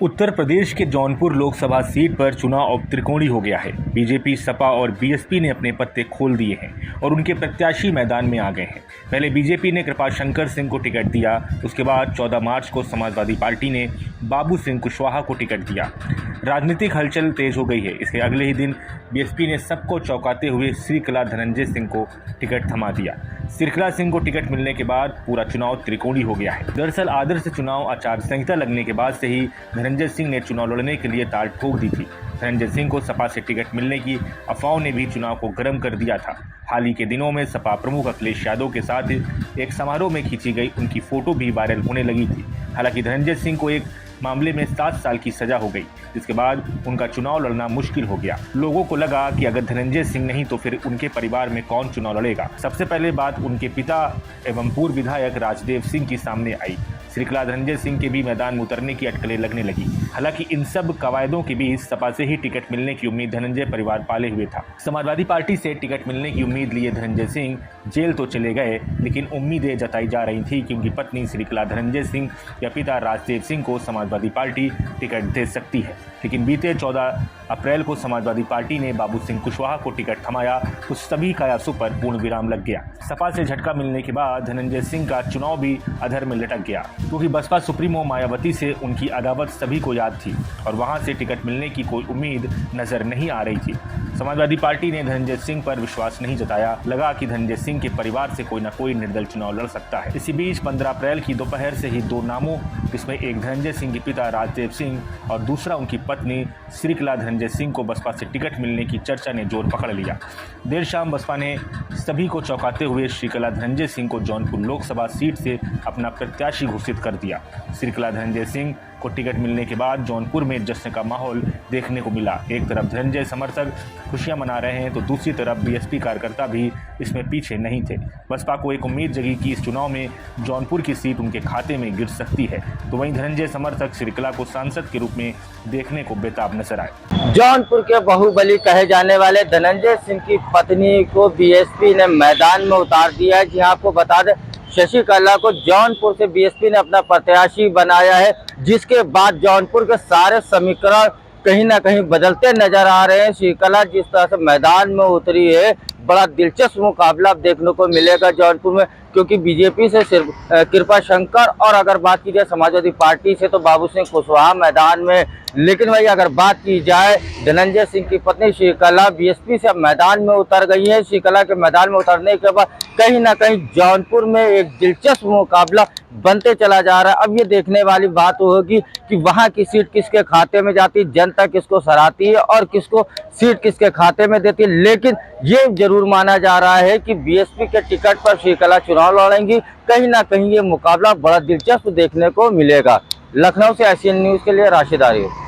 उत्तर प्रदेश के जौनपुर लोकसभा सीट पर चुनाव अब त्रिकोणीय हो गया है। बीजेपी, सपा और बीएसपी ने अपने पत्ते खोल दिए हैं और उनके प्रत्याशी मैदान में आ गए हैं। पहले बीजेपी ने कृपाशंकर सिंह को टिकट दिया, उसके बाद 14 मार्च को समाजवादी पार्टी ने बाबू सिंह कुशवाहा को टिकट दिया। राजनीतिक हलचल तेज हो गई है। इसके अगले ही दिन बीएसपी ने सबको चौंकाते हुए श्रीकला धनंजय सिंह को टिकट थमा दिया। श्रीकला सिंह को टिकट मिलने के बाद पूरा चुनाव त्रिकोणीय हो गया है। दरअसल आदर्श चुनाव आचार संहिता लगने के बाद से ही धनंजय सिंह ने चुनाव लड़ने के लिए ताल ठोक दी थी। धनंजय सिंह को सपा से टिकट मिलने की अफवाहों ने भी चुनाव को गर्म कर दिया था। हाल ही के दिनों में सपा प्रमुख अखिलेश यादव के साथ एक समारोह में खींची गई उनकी फोटो भी वायरल होने लगी थी। हालांकि धनंजय सिंह को एक मामले में 7 साल की सजा हो गई, जिसके बाद उनका चुनाव लड़ना मुश्किल हो गया। लोगों को लगा कि अगर धनंजय सिंह नहीं तो फिर उनके परिवार में कौन चुनाव लड़ेगा। सबसे पहले बात उनके पिता एवं पूर्व विधायक राजदेव सिंह की सामने आई। श्रीकला धनंजय सिंह के भी मैदान में उतरने की अटकलें लगने लगी। हालांकि इन सब कवायदों के बीच सपा से ही टिकट मिलने की उम्मीद धनंजय परिवार पाले हुए था। समाजवादी पार्टी से टिकट मिलने की उम्मीद लिए धनंजय सिंह जेल तो चले गए, लेकिन उम्मीदें जताई जा रही थी कि उनकी पत्नी श्रीकला धनंजय सिंह या पिता राजदेव सिंह को समाजवादी पार्टी टिकट दे सकती है। लेकिन बीते 14 अप्रैल को समाजवादी पार्टी ने बाबू सिंह कुशवाहा को टिकट थमाया तो सभी कयासों पर पूर्ण विराम लग गया। सपा से झटका मिलने के बाद धनंजय सिंह का चुनाव भी अधर में लटक गया, क्योंकि बसपा सुप्रीमो मायावती से उनकी अदावत सभी को याद थी और वहां से टिकट मिलने की कोई उम्मीद नजर नहीं आ रही थी। समाजवादी पार्टी ने धनंजय सिंह पर विश्वास नहीं जताया। लगा कि धनंजय सिंह के परिवार से कोई न कोई निर्दल चुनाव लड़ सकता है। इसी बीच 15 अप्रैल की दोपहर से ही 2 नामों, जिसमें एक धनंजय सिंह के पिता राजदेव सिंह और दूसरा उनकी पत्नी श्रीकला धनंजय सिंह को बसपा से टिकट मिलने की चर्चा ने जोर पकड़ लिया। देर शाम बसपा ने सभी को चौंकाते हुए श्रीकला धनंजय सिंह को जौनपुर लोकसभा सीट से अपना प्रत्याशी घोषित कर दिया। श्रीकला धनंजय सिंह को टिकट मिलने के बाद जौनपुर में जश्न का माहौल देखने को मिला। एक तरफ धनंजय समर्थक खुशियां मना रहे हैं तो दूसरी तरफ बीएसपी कार्यकर्ता भी इसमें पीछे नहीं थे। बसपा को एक उम्मीद जगी कि इस चुनाव में जौनपुर की सीट उनके खाते में गिर सकती है, तो वहीं धनंजय समर्थक श्रीकला को सांसद के रूप में देखने को बेताब नजर आए। जौनपुर के बाहुबली कहे जाने वाले धनंजय सिंह की पत्नी को बीएसपी ने मैदान में उतार दिया है। जी आपको बता दें, शशिकला को जौनपुर से बीएसपी ने अपना प्रत्याशी बनाया है, जिसके बाद जौनपुर के सारे समीकरण कहीं ना कहीं बदलते नजर आ रहे हैं। शशिकला जिस तरह से मैदान में उतरी है, बड़ा दिलचस्प मुकाबला देखने को मिलेगा जौनपुर में, क्योंकि बीजेपी से सिर्फ कृपाशंकर और अगर बात की जाए समाजवादी पार्टी से तो बाबू सिंह कुशवाहा मैदान में। लेकिन भाई अगर बात की जाए धनंजय सिंह की पत्नी श्रीकला बीएसपी से अब मैदान में उतर गई है। श्रीकला के मैदान में उतरने के बाद कहीं ना कहीं जौनपुर में एक दिलचस्प मुकाबला बनते चला जा रहा है। अब ये देखने वाली बात होगी कि वहां की सीट किसके खाते में जाती है, जनता किसको सराहती है और किसको सीट किसके खाते में देती है। लेकिन ये जरूर माना जा रहा है कि बीएसपी के टिकट पर श्रीकला चुनाव लड़ेंगी। कहीं ना कहीं ये मुकाबला बड़ा दिलचस्प देखने को मिलेगा। लखनऊ से एशियन न्यूज़ के लिए राशिद आरिफ।